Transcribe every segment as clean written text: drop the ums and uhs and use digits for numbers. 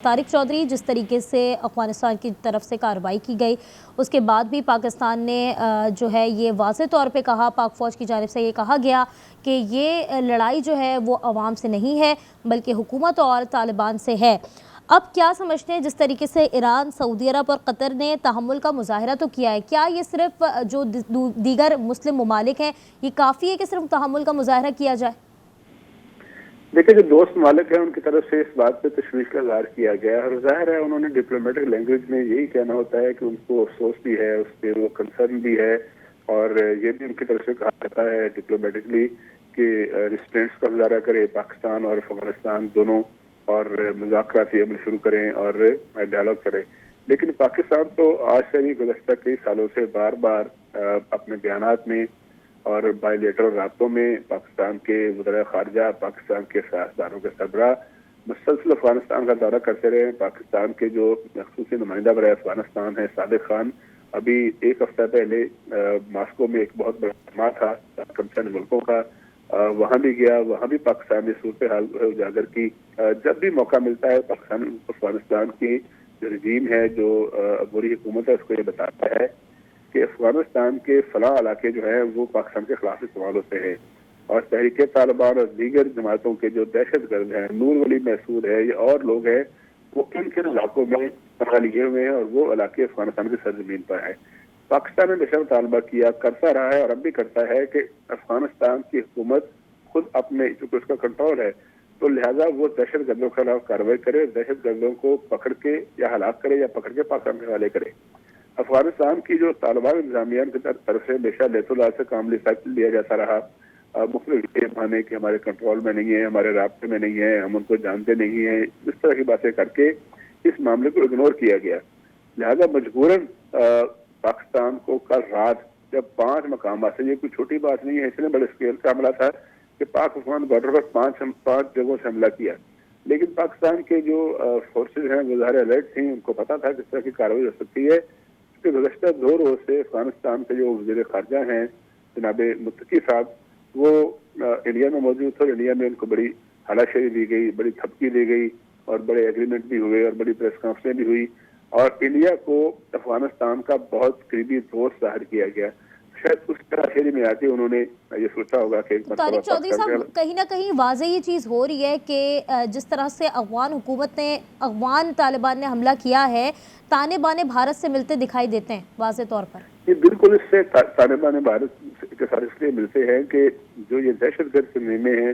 طارق چودھری، جس طریقے سے افغانستان کی طرف سے کارروائی کی گئی اس کے بعد بھی پاکستان نے جو ہے یہ واضح طور پہ کہا، پاک فوج کی جانب سے یہ کہا گیا کہ یہ لڑائی جو ہے وہ عوام سے نہیں ہے بلکہ حکومت اور طالبان سے ہے۔ اب کیا سمجھتے ہیں، جس طریقے سے ایران، سعودی عرب اور قطر نے تحمل کا مظاہرہ تو کیا ہے، کیا یہ صرف جو دیگر مسلم ممالک ہیں یہ کافی ہے کہ صرف تحمل کا مظاہرہ کیا جائے؟ دیکھیں، جو دوست ممالک ہیں ان کی طرف سے اس بات پہ تشویش کا اظہار کیا گیا ہے، اور ظاہر ہے انہوں نے ڈپلومیٹک لینگویج میں یہی کہنا ہوتا ہے کہ ان کو افسوس بھی ہے، اس پہ وہ کنسرن بھی ہے، اور یہ بھی ان کی طرف سے کہا جاتا ہے ڈپلومیٹکلی کہ ریسٹرینٹس کا مظاہرہ کرے پاکستان اور افغانستان دونوں، اور مذاکراتی عمل شروع کریں اور ڈائلاگ کریں۔ لیکن پاکستان تو آج سے بھی گزشتہ کئی سالوں سے بار بار اپنے بیانات میں اور بائی لیٹرل رابطوں میں پاکستان کے وزراء خارجہ، پاکستان کے سیاستدانوں کے سربراہ مسلسل افغانستان کا دورہ کرتے رہے۔ پاکستان کے جو خصوصی نمائندہ برائے افغانستان ہیں صادق خان، ابھی ایک ہفتہ پہلے ماسکو میں ایک بہت بڑا اجتماع تھا کنسرن ملکوں کا، وہاں بھی گیا، وہاں بھی پاکستان نے صورتحال اجاگر کی۔ جب بھی موقع ملتا ہے پاکستان افغانستان کی جو رجیم ہے، جو عبوری حکومت ہے، اس کو یہ بتاتا ہے کہ افغانستان کے فلاں علاقے جو ہیں وہ پاکستان کے خلاف استعمال ہوتے ہیں، اور تحریک طالبان اور دیگر جماعتوں کے جو دہشت گرد ہیں، نور ولی محسود ہے یا اور لوگ ہیں، وہ کن کن علاقوں میں پناہ لیے ہوئے ہیں، اور وہ علاقے افغانستان کی سرزمین پر ہیں۔ پاکستان نے ہمیشہ مطالبہ کیا، کرتا رہا ہے اور اب بھی کرتا ہے کہ افغانستان کی حکومت خود اپنے، چونکہ اس کا کنٹرول ہے، تو لہٰذا وہ دہشت گردوں کے خلاف کارروائی کرے، دہشت گردوں کو پکڑ کے یا ہلاک کرے یا پکڑ کے پاکستان کے حوالے کرے۔ افغانستان کی جو طالبان انتظامیہ کی طرف سے ہمیشہ لیت اللہ سے کام لیا جاتا رہا، مختلف یہ مانے کہ ہمارے کنٹرول میں نہیں ہے، ہمارے رابطے میں نہیں ہے، ہم ان کو جانتے نہیں ہیں، اس طرح کی باتیں کر کے اس معاملے کو اگنور کیا گیا۔ لہذا مجبوراً پاکستان کو کل رات جب 5 مقامات سے، یہ کوئی چھوٹی بات نہیں ہے، اتنے بڑے اسکیل کا حملہ تھا کہ پاک افغان بارڈر پر 5 جگہوں سے حملہ کیا، لیکن پاکستان کے جو فورسز ہیں وہ ظاہر الرٹ تھیں، ان کو پتا تھا کس طرح کی کارروائی ہو سکتی ہے۔ کہ گزشتہ 2 روز سے افغانستان کے جو وزیر خارجہ ہیں جناب متقی صاحب، وہ انڈیا میں موجود تھے، اور انڈیا میں ان کو بڑی ہلاشیری دی گئی، بڑی تھپکی دی گئی، اور بڑے ایگریمنٹ بھی ہوئے اور بڑی پریس کانفرنس بھی ہوئی، اور انڈیا کو افغانستان کا بہت قریبی دوست ظاہر کیا گیا۔ شاید اس ہلاشیری میں آتے انہوں نے یہ سوچا ہوگا کہ طارق چودھری صاحب، کہیں نہ کہیں واضح یہ چیز ہو رہی ہے کہ جس طرح سے افغان حکومت نے، افغان طالبان نے حملہ کیا ہے، تانے بانے بھارت سے ملتے دکھائی دیتے ہیں واضح طور پر۔ یہ بالکل اس سے تانے بانے بھارت کے ساتھ اس لیے ملتے ہیں کہ جو یہ دہشت گرد تنظیمیں ہیں،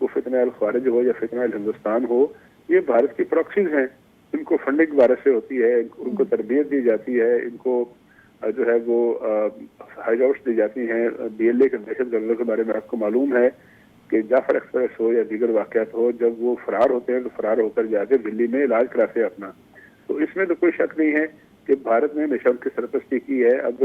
وہ فتنہ الخوارج ہو یا فتنہ الہندوستان ہو، یہ بھارت کی پراکسیز ہیں، ان کو فنڈنگ بھارت سے ہوتی ہے، ان کو تربیت دی جاتی ہے، ان کو جو ہے وہ ہائی آؤٹس دی جاتی ہیں۔ BLA کے دہشت گردوں کے بارے میں آپ کو معلوم ہے کہ جعفر ایکسپریس ہو یا دیگر واقعات ہو، جب وہ فرار ہوتے ہیں تو فرار ہو کر جا کے دلی میں علاج کراتے ہیں اپنا، تو اس میں تو کوئی شک نہیں ہے کہ بھارت نے ہمیشہ ان کی سرپرستی کی ہے۔ اب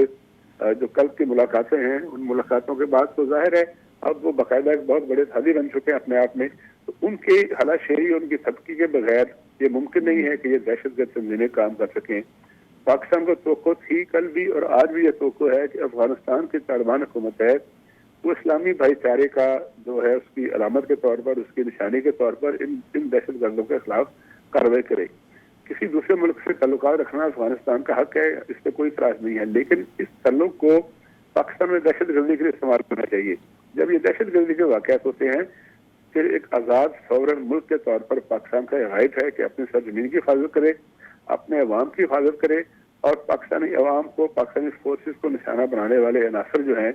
جو کل کی ملاقاتیں ہیں، ان ملاقاتوں کے بعد تو ظاہر ہے اب وہ باقاعدہ ایک بہت بڑے اتحادی بن چکے ہیں اپنے آپ میں، تو ان کی ہلاشیری، ان کی تھپکی کے بغیر یہ ممکن نہیں ہے کہ یہ دہشت گرد تنظیمیں کام کر سکیں۔ پاکستان کو توقع تھی کل بھی اور آج بھی یہ توقع ہے کہ افغانستان کی طالبان حکومت ہے وہ اسلامی بھائی چارے کا جو ہے اس کی علامت کے طور پر، اس کی نشانی کے طور پر ان دہشت گردوں کے خلاف کارروائی کرے۔ کسی دوسرے ملک سے تعلقات رکھنا افغانستان کا حق ہے، اس پہ کوئی اعتراض نہیں ہے، لیکن اس تعلق کو پاکستان میں دہشت گردی کے لیے استعمال کرنا چاہیے۔ جب یہ دہشت گردی کے واقعات ہوتے ہیں، پھر ایک آزاد سورن ملک کے طور پر پاکستان کا یہ رائٹ ہے کہ اپنی سرزمین کی حفاظت کرے، اپنے عوام کی حفاظت کرے، اور پاکستانی عوام کو، پاکستانی فورسز کو نشانہ بنانے والے عناصر جو ہیں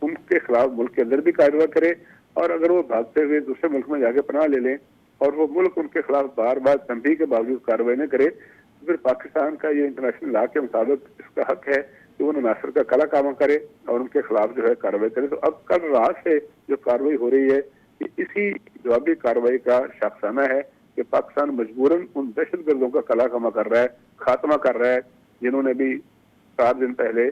ان کے خلاف ملک کے اندر بھی کارروائی کرے، اور اگر وہ بھاگتے ہوئے دوسرے ملک میں جا کے پناہ لے لیں اور وہ ملک ان کے خلاف بار بار تنبیہ کے باوجود کارروائی نہ کرے، تو پھر پاکستان کا یہ انٹرنیشنل لا کے مطابق اس کا حق ہے کہ وہ عناصر کا کلا کامہ کرے اور ان کے خلاف جو ہے کارروائی کرے۔ تو اب کل رات سے جو کارروائی ہو رہی ہے یہ اسی جوابی کارروائی کا شاخسانہ ہے کہ پاکستان مجبوراً ان دہشت گردوں کا کلا کامہ کر رہا ہے، خاتمہ کر رہا ہے، جنہوں نے بھی 7 دن پہلے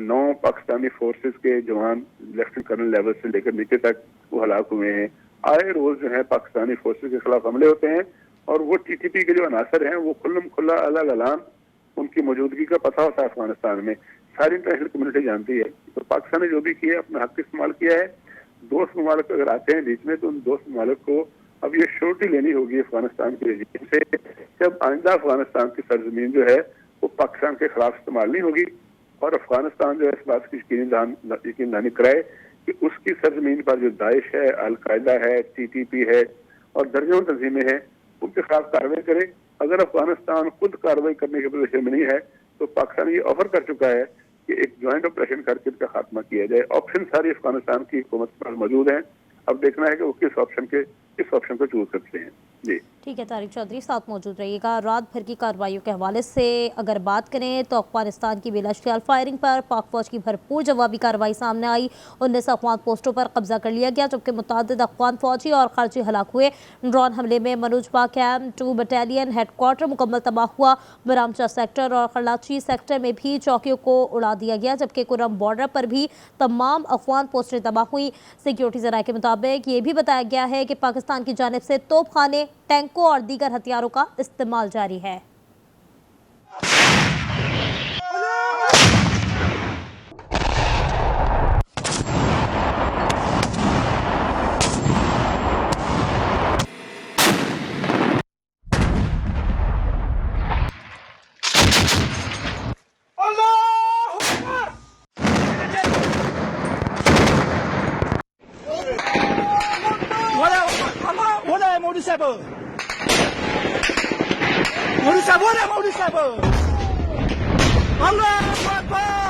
9 پاکستانی فورسز کے جوان لیفٹنٹ کرنل لیول سے لے کر نیچے تک وہ ہلاک ہوئے ہیں۔ آئے روز جو ہے پاکستانی فورسز کے خلاف حملے ہوتے ہیں، اور وہ TTP کے جو عناصر ہیں وہ کھلم کھلا اعلان ان کی موجودگی کا پتہ ہوتا ہے افغانستان میں، ساری انٹرنیشنل کمیونٹی جانتی ہے۔ تو پاکستان نے جو بھی کیا ہے اپنا حق استعمال کیا ہے۔ دوست ممالک اگر آتے ہیں بیچ میں تو ان دوست ممالک کو اب یہ شورٹی لینی ہوگی افغانستان کے رجیم سے کہ اب آئندہ افغانستان کی سرزمین جو ہے وہ پاکستان کے خلاف استعمال نہیں ہوگی، اور افغانستان جو ہے اس بات کی یقین دہانی کرائے کہ اس کی سرزمین پر جو داعش ہے، القاعدہ ہے، TTP ہے اور درجنوں تنظیمیں ہیں، ان کے خلاف کارروائی کرے۔ اگر افغانستان خود کارروائی کرنے کے پوزیشن میں نہیں ہے تو پاکستان یہ آفر کر چکا ہے کہ ایک جوائنٹ آپریشن کر کے ان کا خاتمہ کیا جائے۔ آپشن ساری افغانستان کی حکومت کے پاس موجود ہیں، اب دیکھنا ہے کہ وہ کس آپشن کو چوز کرتے ہیں۔ جی ٹھیک ہے، طارق چودھری ساتھ موجود رہیے گا۔ رات بھر کی کارروائیوں کے حوالے سے اگر بات کریں تو افغانستان کی بلا اشتعال فائرنگ پر پاک فوج کی بھرپور جوابی کارروائی سامنے آئی۔ 19 افغان پوسٹوں پر قبضہ کر لیا گیا، جبکہ متعدد افغان فوجی اور خارجی ہلاک ہوئے۔ ڈرون حملے میں منوج باغ کیمپ 2 بٹالین ہیڈ کوارٹر مکمل تباہ ہوا۔ برامچہ سیکٹر اور خلاچی سیکٹر میں بھی چوکیوں کو اڑا دیا گیا، جبکہ کرم بارڈر پر بھی تمام افغان پوسٹیں تباہ ہوئیں۔ سیکیورٹی ذرائع کے مطابق یہ بھی بتایا گیا ہے کہ پاکستان کی جانب سے توپ خانے، ٹینکوں اور دیگر ہتھیاروں کا استعمال جاری ہے۔ Allah Akbar!